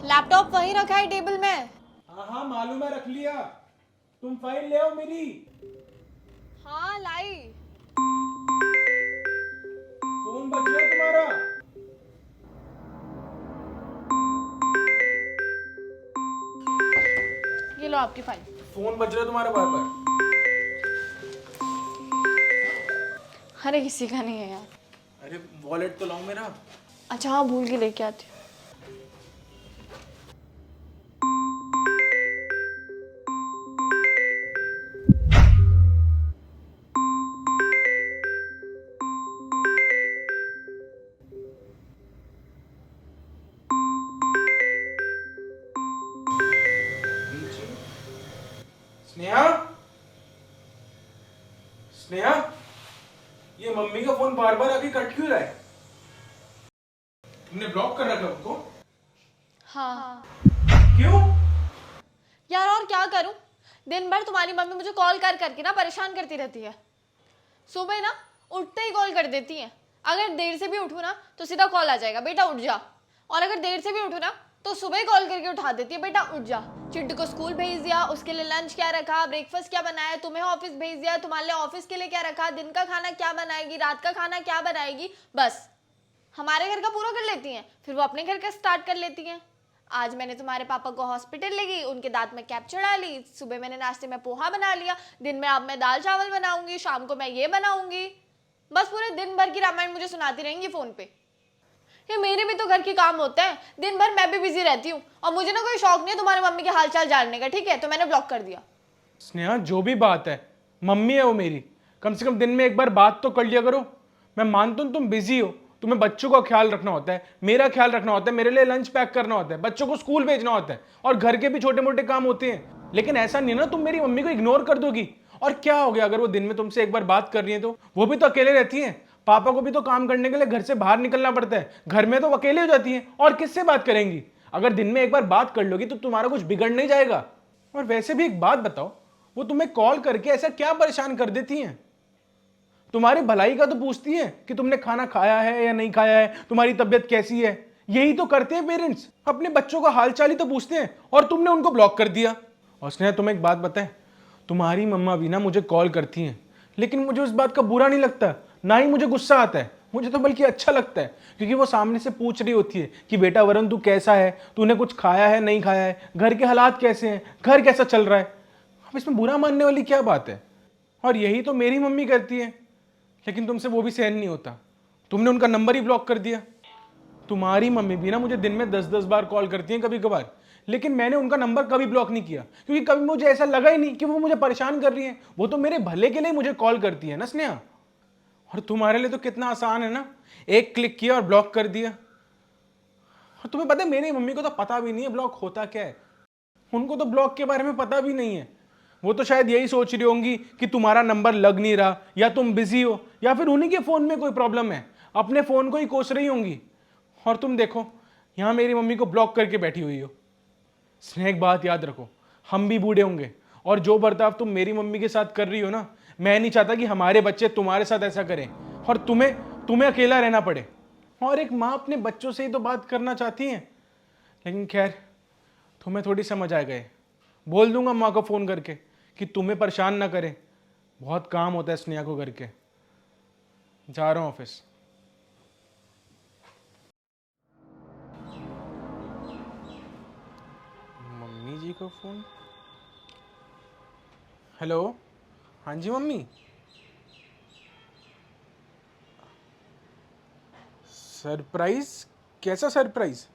Laptop वहीं रखा है टेबल में। हाँ हाँ मालूम है, रख लिया। तुम फाइल ले आओ मेरी। हाँ लाई। फोन बज रहा है तुम्हारा। ये लो आपकी फाइल। फोन बज रहा है तुम्हारा बार बार। अरे किसी का नहीं है यार। अरे वॉलेट तो लाओ मेरा। अच्छा हाँ, भूल के लेके आती हूँ। स्नेहा, स्नेहा, ये मम्मी का फोन बार बार आके कट क्यों रहा है? तुमने ब्लॉक कर रखा है उनको? हाँ क्यों? यार, और क्या करूं? दिन भर तुम्हारी मम्मी मुझे कॉल कर करके ना परेशान करती रहती है। सुबह ना उठते ही कॉल कर देती है। अगर देर से भी उठूं ना तो सीधा कॉल आ जाएगा, बेटा उठ जा। और अगर देर से भी उठूं ना तो सुबह ही कॉल करके उठा देती है, बेटा उठ जा। चिट्टू को स्कूल भेज दिया, उसके लिए लंच क्या रखा, ब्रेकफास्ट क्या बनाया, तुम्हें ऑफिस भेज दिया, तुम्हारे लिए ऑफिस के लिए क्या रखा, दिन का खाना क्या बनाएगी, रात का खाना क्या बनाएगी। बस हमारे घर का पूरा कर लेती हैं, फिर वो अपने घर का स्टार्ट कर लेती हैं। आज मैंने तुम्हारे पापा को हॉस्पिटल ले गई, उनके दांत में कैप चढ़ा ली। सुबह मैंने नाश्ते में पोहा बना लिया। दिन में अब मैं दाल चावल बनाऊंगी, शाम को मैं ये बनाऊंगी। बस पूरे दिन भर की रामायण मुझे सुनाती रहेंगी फोन पे। ये मेरे भी तो घर के काम होते हैं, दिन भर मैं भी बिजी रहती हूँ। और मुझे ना कोई शौक नहीं है तुम्हारे मम्मी के हालचाल जानने का, ठीक है? तो मैंने ब्लॉक कर दिया। स्नेहा, जो भी बात है, मम्मी है वो मेरी। कम से कम दिन में एक बार बात तो कर लिया करो। मैं मानता हूँ तुम बिजी हो, तुम्हें बच्चों का ख्याल रखना होता है, मेरा ख्याल रखना होता है, मेरे लिए लंच पैक करना होता है, बच्चों को स्कूल भेजना होता है, और घर के भी छोटे मोटे काम होते हैं। लेकिन ऐसा नहीं है ना तुम मेरी मम्मी को इग्नोर कर दोगी। और क्या हो गया अगर वो दिन में तुमसे एक बार बात कर रही है? तो वो भी तो अकेले रहती हैं। पापा को भी तो काम करने के लिए घर से बाहर निकलना पड़ता है, घर में तो वो अकेले हो जाती हैं, और किससे बात करेंगी? अगर दिन में एक बार बात कर लोगी तो तुम्हारा कुछ बिगड़ नहीं जाएगा। और वैसे भी एक बात बताओ, वो तुम्हें कॉल करके ऐसा क्या परेशान कर देती हैं? तुम्हारी भलाई का तो पूछती हैं कि तुमने खाना खाया है या नहीं खाया है, तुम्हारी तबीयत कैसी है। यही तो करते हैं पेरेंट्स, अपने बच्चों का हालचाल ही तो पूछते हैं, और तुमने उनको ब्लॉक कर दिया। और स्नेहा, तुम्हें एक बात बताएं, तुम्हारी मम्मा भी ना मुझे कॉल करती हैं, लेकिन मुझे उस बात का बुरा नहीं लगता, ना ही मुझे गुस्सा आता है। मुझे तो बल्कि अच्छा लगता है, क्योंकि वो सामने से पूछ रही होती है कि बेटा वरुण, तू कैसा है, तूने कुछ खाया है नहीं खाया है, घर के हालात कैसे हैं, घर कैसा चल रहा है। अब इसमें बुरा मानने वाली क्या बात है? और यही तो मेरी मम्मी करती है, लेकिन तुमसे वो भी सहन नहीं होता। तुमने उनका नंबर ही ब्लॉक कर दिया। तुम्हारी मम्मी भी ना मुझे दिन में 10-10 बार कॉल करती हैं कभी कभार, लेकिन मैंने उनका नंबर कभी ब्लॉक नहीं किया, क्योंकि कभी मुझे ऐसा लगा ही नहीं कि वो मुझे परेशान कर रही है। वो तो मेरे भले के लिए मुझे कॉल करती है ना स्नेहा। और तुम्हारे लिए तो कितना आसान है ना, एक क्लिक किया और ब्लॉक कर दिया। और तुम्हें पता है, मेरी मम्मी को तो पता भी नहीं है ब्लॉक होता क्या है। उनको तो ब्लॉक के बारे में पता भी नहीं है। वो तो शायद यही सोच रही होंगी कि तुम्हारा नंबर लग नहीं रहा, या तुम बिजी हो, या फिर उन्हीं के फोन में कोई प्रॉब्लम है, अपने फोन को ही कोस रही होंगी। और तुम देखो, यहां मेरी मम्मी को ब्लॉक करके बैठी हुई हो। स्नेह, एक बात याद रखो, हम भी बूढ़े होंगे, और जो बर्ताव तुम मेरी मम्मी के साथ कर रही हो ना, मैं नहीं चाहता कि हमारे बच्चे तुम्हारे साथ ऐसा करें, और तुम्हें तुम्हें अकेला रहना पड़े। और एक माँ अपने बच्चों से ही तो बात करना चाहती है। लेकिन खैर, तुम्हें थोड़ी समझ आ गए। बोल दूंगा माँ को फ़ोन करके कि तुम्हें परेशान ना करें, बहुत काम होता है स्नेहा को करके। जा रहा हूँ ऑफिस। मम्मी जी का फ़ोन। हेलो, हाँ जी मम्मी। सरप्राइज? कैसा सरप्राइज?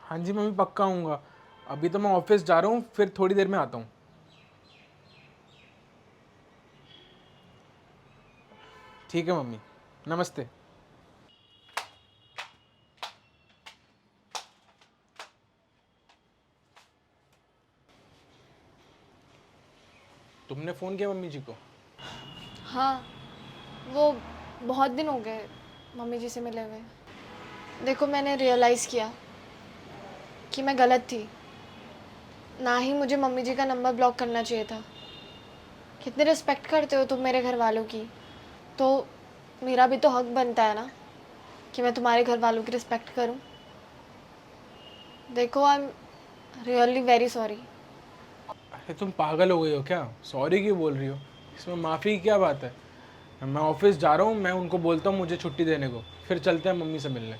हाँ जी मम्मी, पक्का आऊँगा। अभी तो मैं ऑफिस जा रहा हूँ, फिर थोड़ी देर में आता हूँ। ठीक है मम्मी, नमस्ते। तुमने फ़ोन किया मम्मी जी को? हाँ, वो बहुत दिन हो गए मम्मी जी से मिले हुए। देखो, मैंने रियलाइज़ किया कि मैं गलत थी। ना ही मुझे मम्मी जी का नंबर ब्लॉक करना चाहिए था, कितनी रिस्पेक्ट करते हो तुम मेरे घर वालों की, तो मेरा भी तो हक बनता है ना कि मैं तुम्हारे घर वालों की रिस्पेक्ट करूं। देखो, I am really very sorry. अरे तुम पागल हो गई हो क्या? सॉरी क्यों बोल रही हो? इसमें माफ़ी की क्या बात है? मैं ऑफिस जा रहा हूँ, मैं उनको बोलता हूँ मुझे छुट्टी देने को, फिर चलते हैं मम्मी से मिलने।